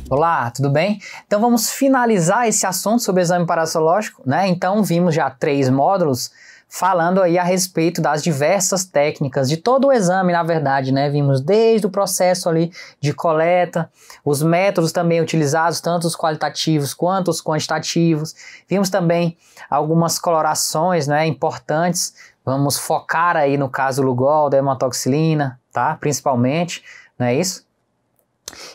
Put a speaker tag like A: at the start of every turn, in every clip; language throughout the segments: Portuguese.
A: Olá, tudo bem? Então vamos finalizar esse assunto sobre o exame parassológico, né? Então vimos já 3 módulos falando aí a respeito das diversas técnicas de todo o exame, na verdade, né? Vimos desde o processo ali de coleta, os métodos também utilizados, tanto os qualitativos quanto os quantitativos. Vimos também algumas colorações, né, importantes. Vamos focar aí no caso do Lugol, da hematoxilina, tá? Principalmente, não é isso?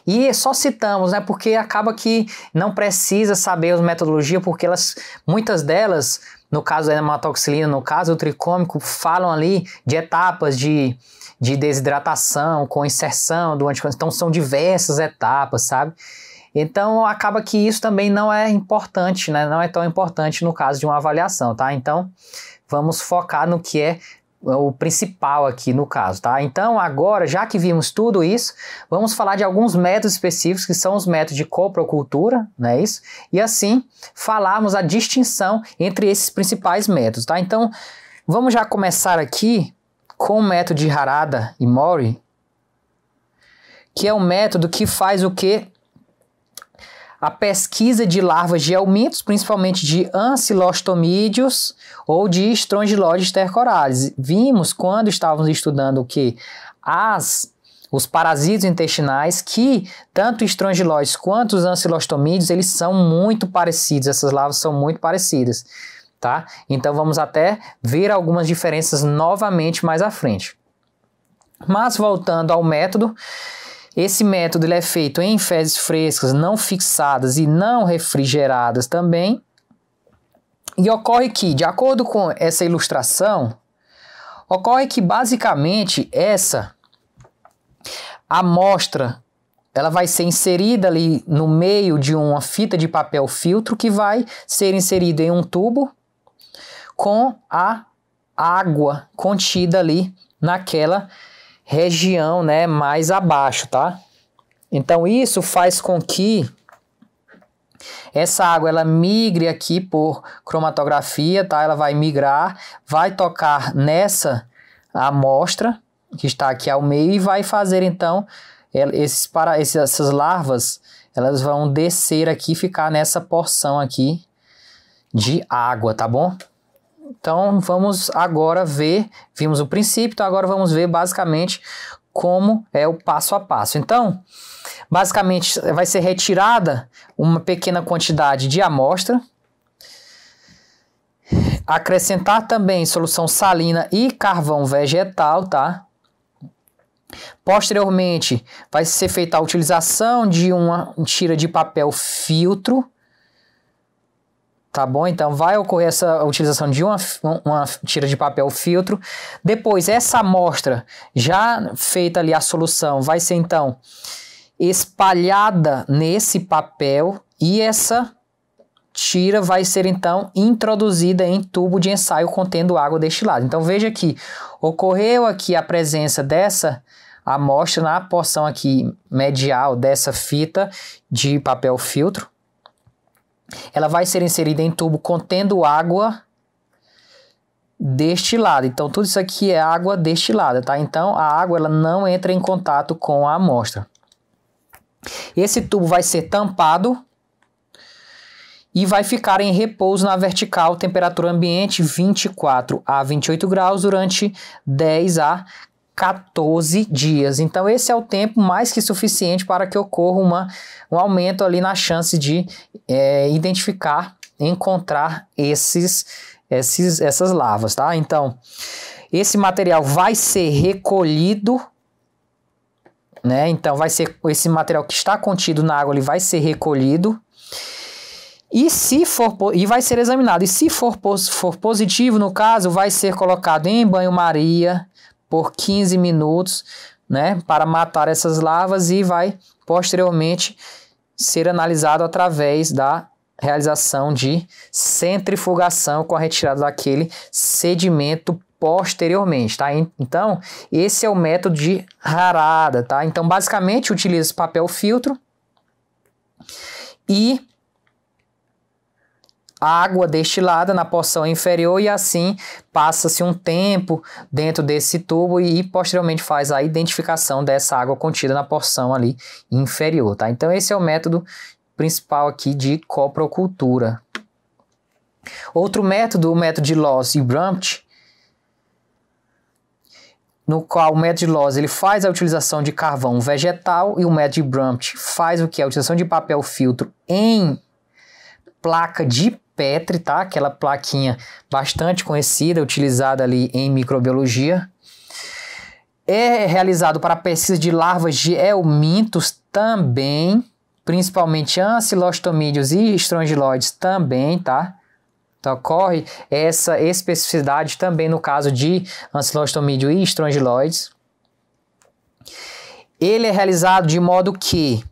A: E só citamos, né, porque acaba que não precisa saber as metodologias, porque muitas delas, no caso da hematoxilina, no caso do tricômico, falam ali de etapas de desidratação com inserção do anticoagulante, então são diversas etapas, sabe? Então acaba que isso também não é importante, né, não é tão importante no caso de uma avaliação, tá? Então vamos focar no que é o principal aqui no caso, tá? Então agora, já que vimos tudo isso, vamos falar de alguns métodos específicos, que são os métodos de coprocultura, não é isso? E assim, falarmos a distinção entre esses principais métodos, tá? Então, vamos já começar aqui com o método de Harada e Mori, que é um método que faz o quê? A pesquisa de larvas de helmintos, principalmente de ancilostomídeos ou de Strongyloides stercorales. Vimos quando estávamos estudando o que? Os parasitas intestinais, que tanto os Strongyloides quanto os ancilostomídeos, eles são muito parecidos, essas larvas são muito parecidas, tá? Então vamos até ver algumas diferenças novamente mais à frente. Mas voltando ao método, esse método ele é feito em fezes frescas, não fixadas e não refrigeradas também. E ocorre que, de acordo com essa ilustração, ocorre que basicamente essa amostra ela vai ser inserida ali no meio de uma fita de papel filtro que vai ser inserida em um tubo com a água contida ali naquela região, né, mais abaixo, tá? Então isso faz com que essa água ela migre aqui por cromatografia, tá? Ela vai migrar, vai tocar nessa amostra que está aqui ao meio e vai fazer então essas larvas, elas vão descer aqui e ficar nessa porção aqui de água, tá bom? Então vamos agora ver, vimos o princípio, então agora vamos ver basicamente como é o passo a passo. Então, basicamente vai ser retirada uma pequena quantidade de amostra, acrescentar também solução salina e carvão vegetal, tá? Posteriormente vai ser feita a utilização de uma tira de papel filtro, tá bom? Então vai ocorrer essa utilização de uma tira de papel filtro. Depois essa amostra, já feita ali a solução, vai ser então espalhada nesse papel e essa tira vai ser então introduzida em tubo de ensaio contendo água destilada. Então veja que ocorreu aqui a presença dessa amostra na porção aqui medial dessa fita de papel filtro. Ela vai ser inserida em tubo contendo água destilada. Então, tudo isso aqui é água destilada, tá? Então, a água ela não entra em contato com a amostra. Esse tubo vai ser tampado e vai ficar em repouso na vertical, temperatura ambiente 24 a 28 graus durante 10 a 14 dias. Então esse é o tempo mais que suficiente para que ocorra um aumento ali na chance de encontrar essas larvas, tá? Então esse material vai ser recolhido, né? Então esse material que está contido na água ele vai ser recolhido e vai ser examinado. E se for positivo, no caso, vai ser colocado em banho-maria por 15 minutos, né, para matar essas larvas e vai posteriormente ser analisado através da realização de centrifugação com a retirada daquele sedimento posteriormente, tá? Então, esse é o método de Harada, tá? Então, basicamente, utiliza papel filtro e água destilada na porção inferior e assim passa-se um tempo dentro desse tubo e posteriormente faz a identificação dessa água contida na porção ali inferior, tá? Então esse é o método principal aqui de coprocultura. Outro método, o método de Loss e Brumpt, no qual o método de Loss ele faz a utilização de carvão vegetal e o método de Brumpt faz o que? A utilização de papel filtro em placa de Petri, tá? Aquela plaquinha bastante conhecida, utilizada ali em microbiologia. É realizado para pesquisa de larvas de helmintos também, principalmente ancilostomídeos e estrongiloides também, tá? Então ocorre essa especificidade também no caso de ancilostomídeo e estrongiloides. Ele é realizado de modo que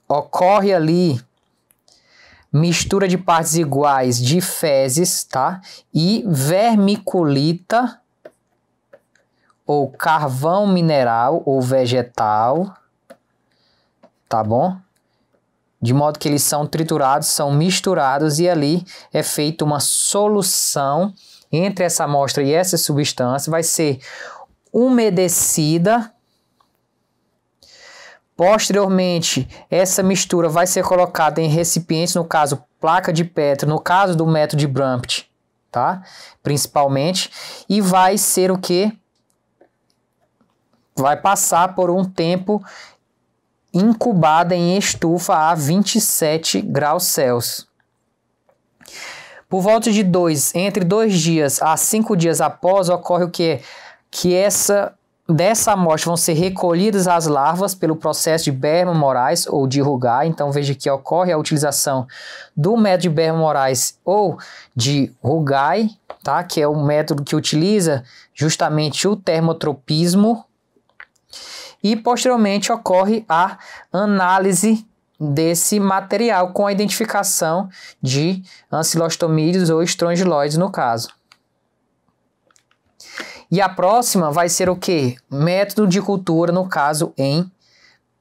A: ocorre ali mistura de partes iguais de fezes, tá? E vermiculita ou carvão mineral ou vegetal, tá bom? De modo que eles são triturados, são misturados e ali é feita uma solução entre essa amostra e essa substância, vai ser umedecida. Posteriormente, essa mistura vai ser colocada em recipientes, no caso, placa de Petri, no caso do método de Brumpt, tá? Principalmente, e vai ser o quê? Vai passar por um tempo incubada em estufa a 27 graus Celsius. Por volta de entre 2 dias a 5 dias após, ocorre o quê? Que dessa amostra vão ser recolhidas as larvas pelo processo de Berman-Morais ou de Rugai. Então veja que ocorre a utilização do método de Berman-Morais ou de Rugai, tá? Que é o método que utiliza justamente o termotropismo. E posteriormente ocorre a análise desse material com a identificação de ancilostomídeos ou estrongiloides no caso. E a próxima vai ser o quê? Método de cultura, no caso, em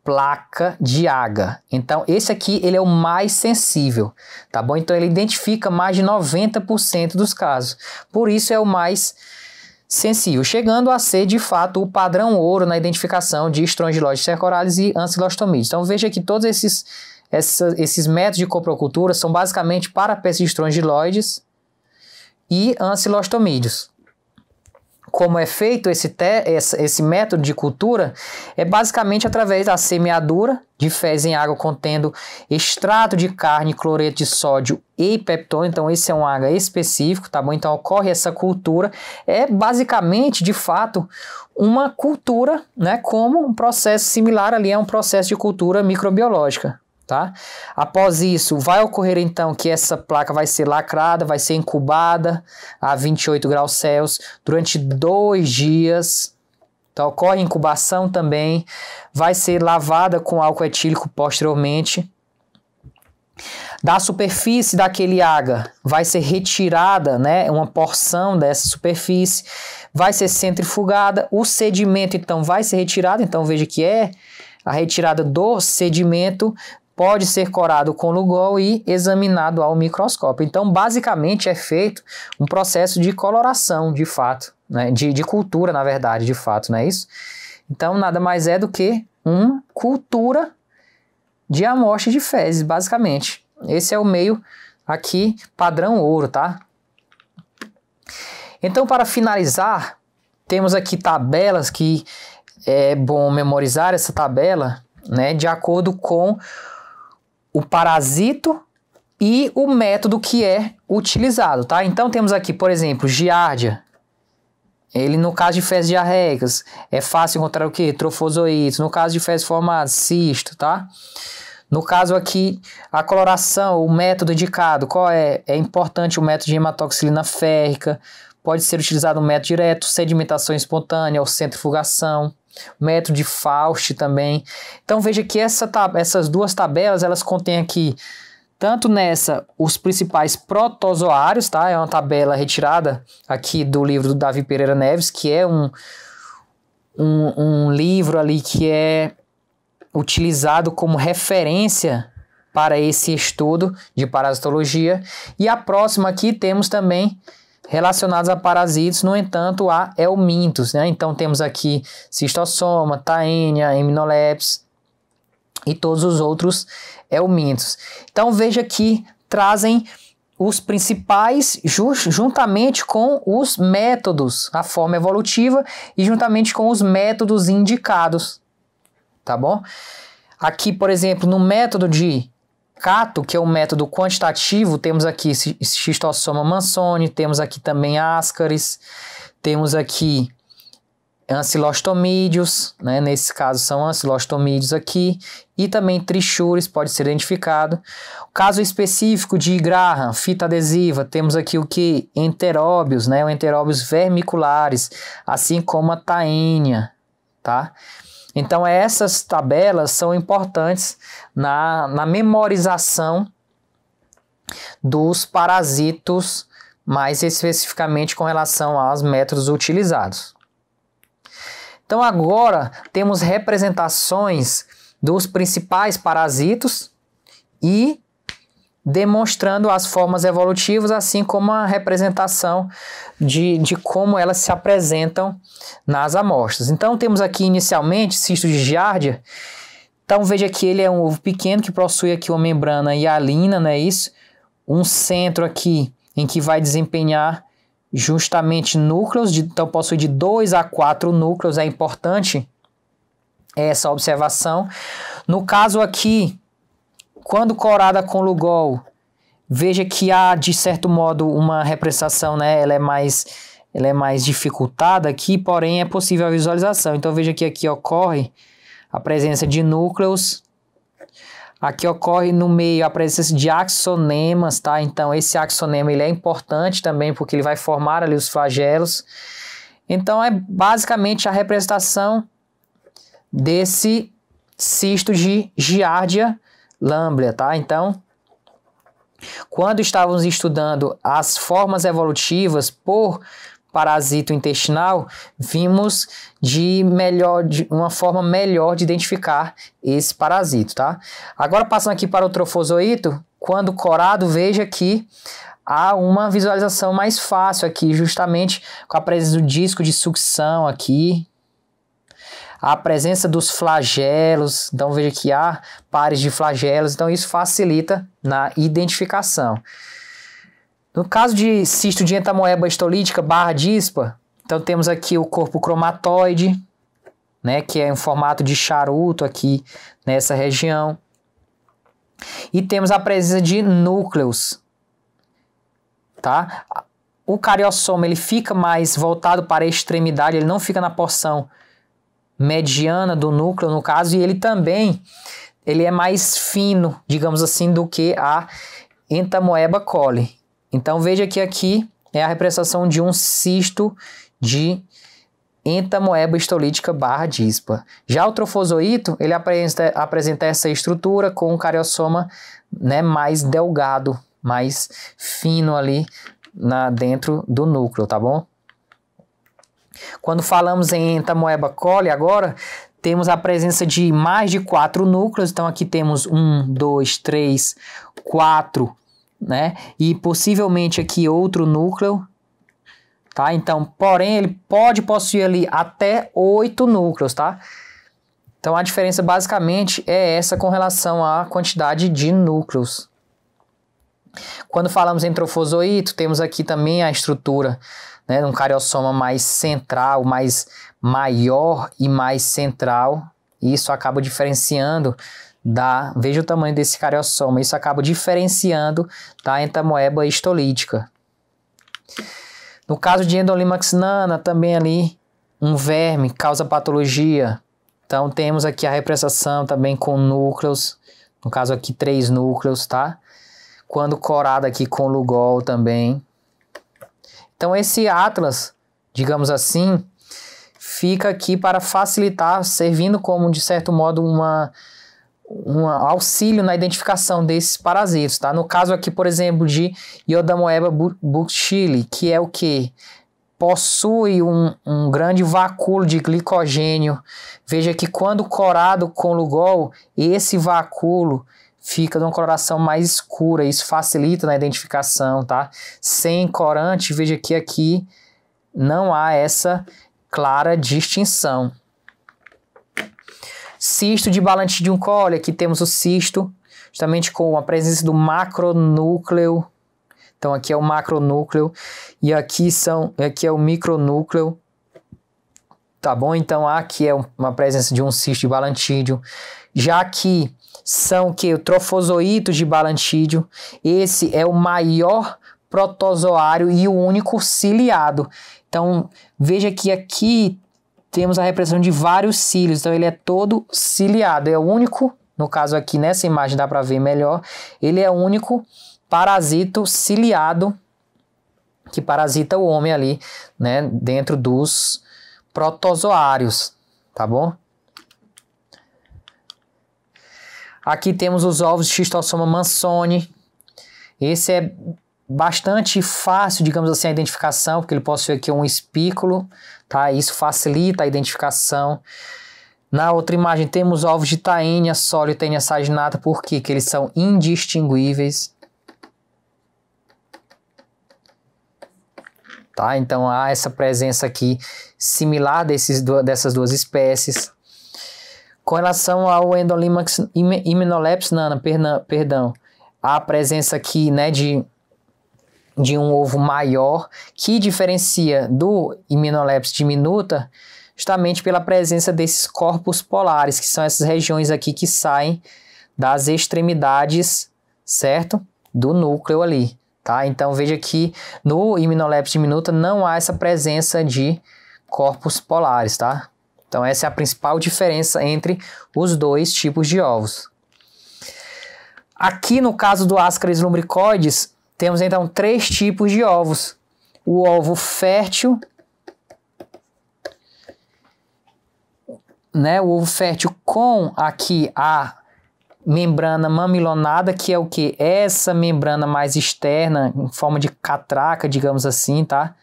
A: placa de agar. Então, esse aqui ele é o mais sensível, tá bom? Então, ele identifica mais de 90% dos casos. Por isso, é o mais sensível, chegando a ser, de fato, o padrão ouro na identificação de estrongiloides cercoralis e ancilostomídeos. Então, veja que todos esses métodos de coprocultura são basicamente para pesquisa de estrongiloides e ancilostomídeos. Como é feito esse método de cultura? É basicamente através da semeadura de fezes em água contendo extrato de carne, cloreto de sódio e peptone. Então esse é um agar específico, tá bom? Então ocorre essa cultura. É basicamente, de fato, uma cultura, né? Como um processo similar ali a um processo de cultura microbiológica. Tá? Após isso, vai ocorrer então que essa placa vai ser lacrada, vai ser incubada a 28 graus Celsius durante 2 dias. Então, ocorre incubação também, vai ser lavada com álcool etílico posteriormente. Da superfície daquele agar vai ser retirada, né, uma porção dessa superfície, vai ser centrifugada, o sedimento então vai ser retirado, então veja que é a retirada do sedimento, pode ser corado com Lugol e examinado ao microscópio. Então, basicamente, é feito um processo de coloração, de fato, né? de cultura, na verdade, de fato, não é isso? Então, nada mais é do que uma cultura de amostra de fezes, basicamente. Esse é o meio aqui, padrão ouro, tá? Então, para finalizar, temos aqui tabelas que é bom memorizar essa tabela, né, de acordo com o parasito e o método que é utilizado, tá? Então temos aqui, por exemplo, Giardia. Ele, no caso de fezes diarreicas, é fácil encontrar o quê? Trofozoítos. No caso de fezes formadas, cisto, tá? No caso aqui, a coloração, o método indicado, qual é? É importante o método de hematoxilina férrica. Pode ser utilizado o método direto, sedimentação espontânea ou centrifugação. Método de Faust também. Então veja que essas duas tabelas, elas contêm aqui, tanto nessa, os principais protozoários, tá? É uma tabela retirada aqui do livro do Davi Pereira Neves, que é um livro ali que é utilizado como referência para esse estudo de parasitologia. E a próxima aqui temos também relacionados a parasitos, no entanto, a helmintos, né? Então temos aqui Cistossoma, Taenia, Heminoleps e todos os outros helmintos. Então veja que trazem os principais juntamente com os métodos, a forma evolutiva e juntamente com os métodos indicados, tá bom? Aqui, por exemplo, no método de Cato, que é o método quantitativo, temos aqui Schistossoma mansoni, temos aqui também Ascaris, temos aqui Ancylostomídeos, né? Nesse caso são Ancylostomídeos aqui, e também Trichuris pode ser identificado. O caso específico de Graham, fita adesiva, temos aqui o que? Enteróbios, né? O Enteróbios vermiculares, assim como a Taenia, tá? Então essas tabelas são importantes na memorização dos parasitos, mais especificamente com relação aos métodos utilizados. Então agora temos representações dos principais parasitos e demonstrando as formas evolutivas, assim como a representação de como elas se apresentam nas amostras. Então temos aqui inicialmente cisto de Giardia. Então veja que ele é um ovo pequeno que possui aqui uma membrana hialina, não é isso? Um centro aqui em que vai desempenhar justamente núcleos, então possui de 2 a 4 núcleos, é importante essa observação. No caso aqui, quando corada com Lugol, veja que há, de certo modo, uma representação, né? Ela é mais dificultada aqui, porém é possível a visualização. Então veja que aqui ocorre a presença de núcleos. Aqui ocorre no meio a presença de axonemas, tá? Então esse axonema ele é importante também porque ele vai formar ali os flagelos. Então é basicamente a representação desse cisto de Giardia lamblia, tá? Então, quando estávamos estudando as formas evolutivas por parasito intestinal, vimos de uma forma melhor de identificar esse parasito, tá? Agora passando aqui para o trofozoito, quando corado, veja que há uma visualização mais fácil aqui, justamente com a presença do disco de sucção aqui, a presença dos flagelos, então veja que há pares de flagelos, então isso facilita na identificação. No caso de cisto de entamoeba histolítica barra dispa, então temos aqui o corpo cromatoide, né, que é em formato de charuto aqui nessa região. E temos a presença de núcleos, tá? O cariossoma ele fica mais voltado para a extremidade, ele não fica na porção mediana do núcleo, no caso, e ele é mais fino, digamos assim, do que a Entamoeba coli. Então veja que aqui é a representação de um cisto de entamoeba histolítica barra dispa. Já o trofozoito, ele apresenta essa estrutura com um cariossoma, né, mais delgado, mais fino ali dentro do núcleo, tá bom? Quando falamos em entamoeba coli agora, temos a presença de mais de 4 núcleos, então aqui temos 1, 2, 3, 4, né? E possivelmente aqui outro núcleo, tá? Então, porém, ele pode possuir ali até 8 núcleos, tá? Então a diferença basicamente é essa com relação à quantidade de núcleos. Quando falamos em trofozoito, temos aqui também a estrutura, né, um cariossoma mais central, mais maior e mais central. Isso acaba diferenciando veja o tamanho desse cariossoma, isso acaba diferenciando da entamoeba histolítica. No caso de Endolimax nana, também ali um verme causa patologia. Então temos aqui a representação também com núcleos, no caso aqui 3 núcleos, tá? Quando corado aqui com Lugol também. Então esse atlas, digamos assim, fica aqui para facilitar, servindo como, de certo modo, um auxílio na identificação desses parasitos, tá? No caso aqui, por exemplo, de Iodamoeba buchili, que é o que? Possui um grande vacúolo de glicogênio. Veja que quando corado com Lugol, esse vacúolo fica de uma coloração mais escura, isso facilita na identificação, tá? Sem corante, veja que aqui não há essa clara distinção. Cisto de Balantidium coli, aqui temos o cisto, justamente com a presença do macronúcleo. Então aqui é o macronúcleo e aqui é o micronúcleo. Tá bom? Então aqui é uma presença de um cisto de Balantidium. Já aqui são o que? O trofozoíto de Balantidium. Esse é o maior protozoário e o único ciliado. Então veja que aqui temos a repressão de vários cílios. Então ele é todo ciliado. É o único, no caso aqui nessa imagem dá para ver melhor, ele é o único parasito ciliado que parasita o homem ali, né, dentro dos protozoários, tá bom? Aqui temos os ovos de Schistosoma mansoni. Esse é bastante fácil, digamos assim, a identificação, porque ele possui aqui um espículo, tá? Isso facilita a identificação. Na outra imagem temos ovos de Taenia sólida e Taenia saginata, por quê? Porque eles são indistinguíveis. Tá? Então há essa presença aqui similar dessas duas espécies. Com relação ao Endolimax Hymenoplex nana, perdão, há a presença aqui, né, de um ovo maior, que diferencia do Hymenoplex diminuta justamente pela presença desses corpos polares, que são essas regiões aqui que saem das extremidades, certo? Do núcleo ali. Tá? Então veja que no Hymenoplex diminuta não há essa presença de corpos polares, tá? Então essa é a principal diferença entre os dois tipos de ovos. Aqui no caso do Ascaris lumbricoides, temos então 3 tipos de ovos. O ovo fértil, né? O ovo fértil com aqui a membrana mamilonada, que é o que? Essa membrana mais externa, em forma de catraca, digamos assim, tá?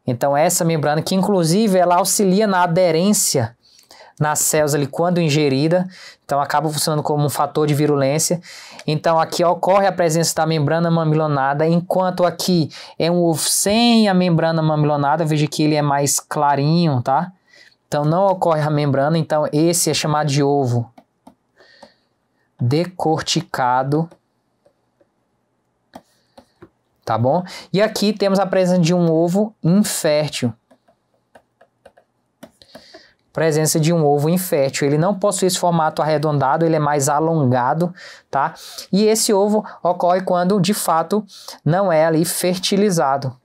A: Então essa membrana, que inclusive ela auxilia na aderência nas células ali quando ingerida, então acaba funcionando como um fator de virulência. Então aqui ocorre a presença da membrana mamilonada, enquanto aqui é um ovo sem a membrana mamilonada, veja que ele é mais clarinho, tá? Então não ocorre a membrana, então esse é chamado de ovo decorticado, tá bom? E aqui temos a presença de um ovo infértil. Presença de um ovo infértil. Ele não possui esse formato arredondado, ele é mais alongado, tá? E esse ovo ocorre quando, de fato, não é ali fertilizado.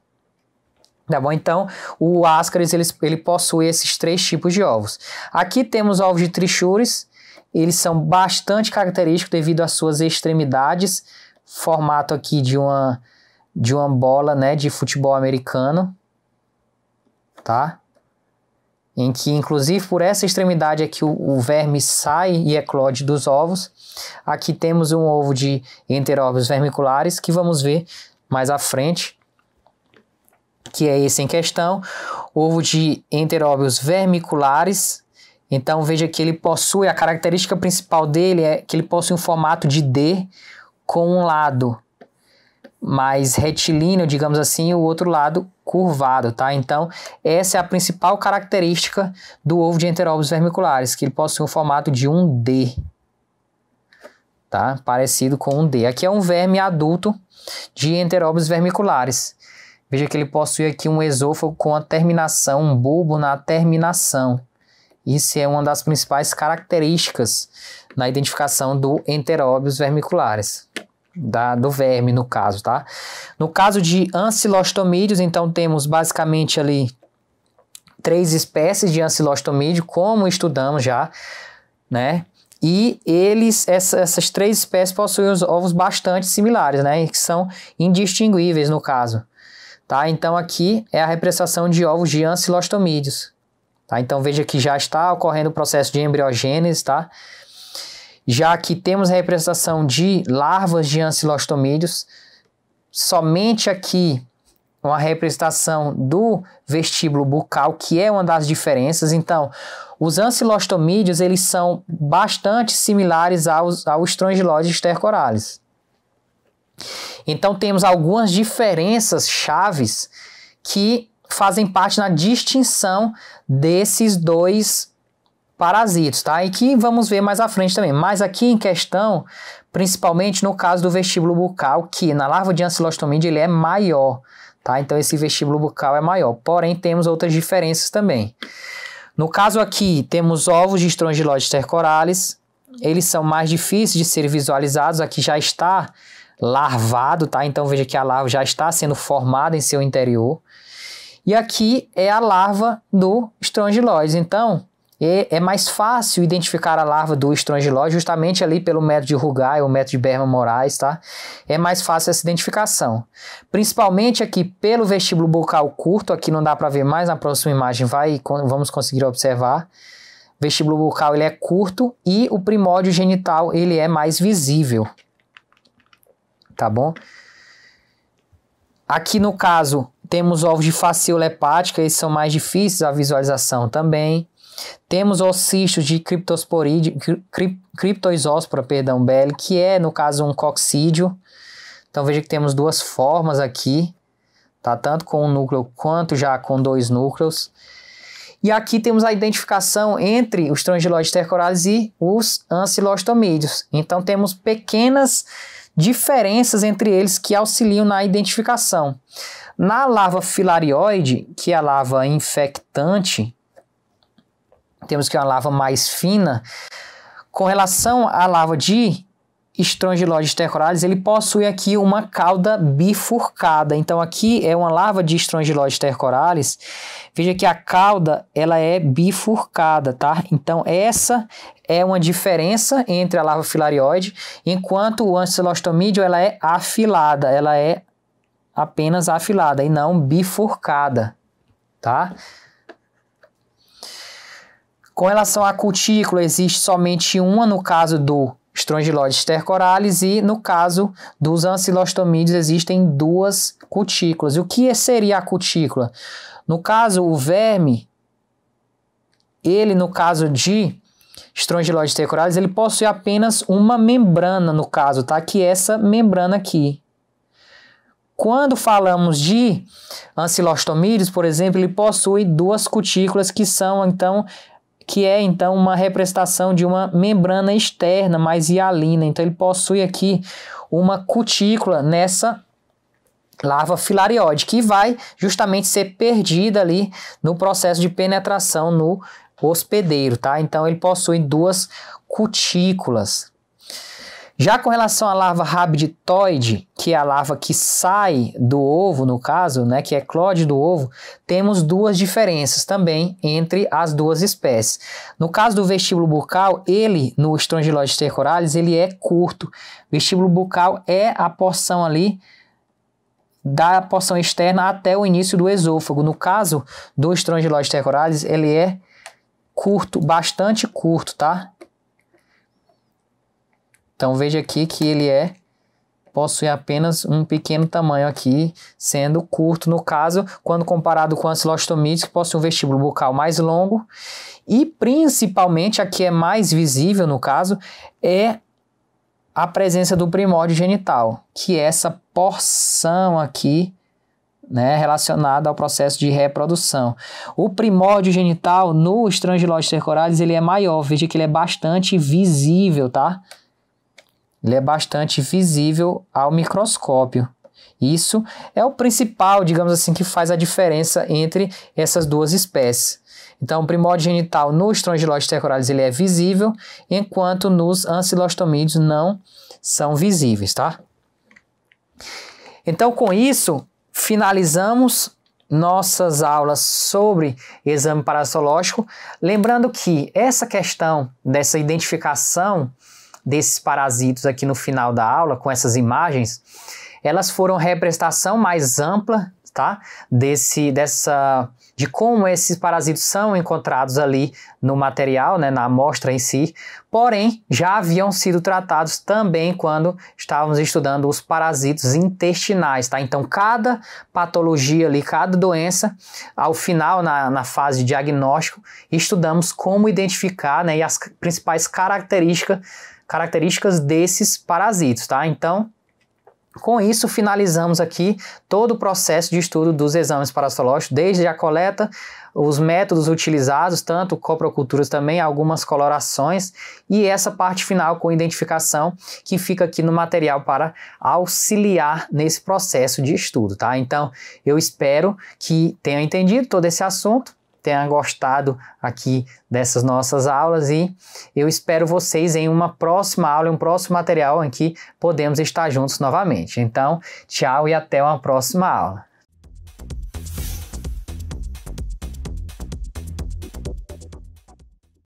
A: Tá bom? Então, o Ascaris, ele possui esses 3 tipos de ovos. Aqui temos ovos de Trichuris. Eles são bastante característicos devido às suas extremidades, formato aqui de uma bola, né, de futebol americano, tá? Em que, inclusive, por essa extremidade aqui o verme sai e eclode dos ovos. Aqui temos um ovo de Enteróbios vermiculares, que vamos ver mais à frente, que é esse em questão, ovo de Enteróbios vermiculares. Então veja que ele possui, a característica principal dele é que ele possui um formato de D com um lado mais retilíneo, digamos assim, e o outro lado curvado, tá? Então essa é a principal característica do ovo de Enteróbios vermiculares, que ele possui um formato de um D, tá? Parecido com um D. Aqui é um verme adulto de Enteróbios vermiculares. Veja que ele possui aqui um esôfago com a terminação, um bulbo na terminação. Isso é uma das principais características na identificação do Enteróbios vermiculares, do verme no caso, tá? No caso de Ancylostomídeos, então temos basicamente ali 3 espécies de Ancylostomídeo, como estudamos já, né? E essas 3 espécies possuem os ovos bastante similares, né? Que são indistinguíveis no caso, tá? Então aqui é a representação de ovos de Ancylostomídeos. Tá? Então veja que já está ocorrendo o processo de embriogênese, tá? Já que temos a representação de larvas de Ancylostomídeos, somente aqui uma representação do vestíbulo bucal, que é uma das diferenças. Então, os ancilostomídeos, eles são bastante similares aos estrongiloides stercoralis. Então, temos algumas diferenças chaves que fazem parte na distinção desses dois parasitos, tá? E que vamos ver mais à frente também. Mas aqui em questão, principalmente no caso do vestíbulo bucal, que na larva de ancilostomídeo ele é maior, tá? Então esse vestíbulo bucal é maior. Porém, temos outras diferenças também. No caso aqui, temos ovos de estrongiloides stercoralis. Eles são mais difíceis de serem visualizados. Aqui já está larvado, tá? Então veja que a larva já está sendo formada em seu interior. E aqui é a larva do estrongiloides. Então, é mais fácil identificar a larva do estrongiloide justamente ali pelo método de Rugai ou método de Berman-Moraes, tá? É mais fácil essa identificação. Principalmente aqui pelo vestíbulo bucal curto, aqui não dá para ver mais, na próxima imagem vamos conseguir observar. O vestíbulo bucal ele é curto e o primórdio genital ele é mais visível. Tá bom? Aqui no caso temos ovos de fasciola hepática, eles são mais difíceis a visualização também. Temos ocistos de Cryptoisóspora, Belli, que é no caso um coccídeo. Então veja que temos duas formas aqui, tá? Tanto com um núcleo quanto já com dois núcleos. E aqui temos a identificação entre os estrongiloides stercoralis e os ancilostomídeos. Então temos pequenas diferenças entre eles que auxiliam na identificação. Na larva filarioide, que é a larva infectante, temos que é uma larva mais fina. Com relação à larva de estrongiloides stercoralis, ele possui aqui uma cauda bifurcada. Então aqui é uma larva de estrongiloides stercoralis. Veja que a cauda ela é bifurcada, tá? Então essa é uma diferença entre a larva filarioide, enquanto o ancilostomídeo ela é afilada, ela é apenas afilada e não bifurcada, tá? Com relação à cutícula, existe somente uma no caso do estrongiloides stercoralis e no caso dos ancilostomídeos existem duas cutículas. E o que seria a cutícula? No caso, o verme, ele no caso de estrongiloides stercoralis, ele possui apenas uma membrana no caso, tá? Que é essa membrana aqui. Quando falamos de ancilostomídeos, por exemplo, ele possui duas cutículas que é então uma representação de uma membrana externa mais hialina. Então ele possui aqui uma cutícula nessa larva filarioide, que vai justamente ser perdida ali no processo de penetração no hospedeiro, tá? Então ele possui duas cutículas. Já com relação à larva rabditoide, que é a larva que sai do ovo, no caso, né, que é eclode do ovo, temos duas diferenças também entre as duas espécies. No caso do vestíbulo bucal, ele, no estrongiloides stercoralis, ele é curto. O vestíbulo bucal é a porção ali da porção externa até o início do esôfago. No caso do estrongiloides stercoralis, ele é curto, bastante curto, tá? Então veja aqui que ele possui apenas um pequeno tamanho aqui, sendo curto no caso, quando comparado com ancilostomídeos, que possui um vestíbulo bucal mais longo. E principalmente, aqui é mais visível no caso, é a presença do primórdio genital, que é essa porção aqui, né, relacionada ao processo de reprodução. O primórdio genital no estrongiloides stercoralis, ele é maior, veja que ele é bastante visível, tá? Ele é bastante visível ao microscópio. Isso é o principal, digamos assim, que faz a diferença entre essas duas espécies. Então, o primórdio genital no estrongiloides stercoralis ele é visível, enquanto nos ancilostomídeos não são visíveis, tá? Então, com isso, finalizamos nossas aulas sobre exame parasitológico. Lembrando que essa questão dessa identificação desses parasitos aqui no final da aula, com essas imagens, elas foram representação mais ampla, tá? De como esses parasitos são encontrados ali no material, né, na amostra em si, porém já haviam sido tratados também quando estávamos estudando os parasitos intestinais, tá? Então cada patologia ali, cada doença, ao final na fase de diagnóstico, estudamos como identificar, né, e as principais características desses parasitos, tá? Então, com isso, finalizamos aqui todo o processo de estudo dos exames parasitológicos, desde a coleta, os métodos utilizados, tanto coproculturas também, algumas colorações, e essa parte final com identificação que fica aqui no material para auxiliar nesse processo de estudo, tá? Então, eu espero que tenham entendido todo esse assunto, tenha gostado aqui dessas nossas aulas e eu espero vocês em uma próxima aula, em um próximo material em que podemos estar juntos novamente. Então, tchau e até uma próxima aula.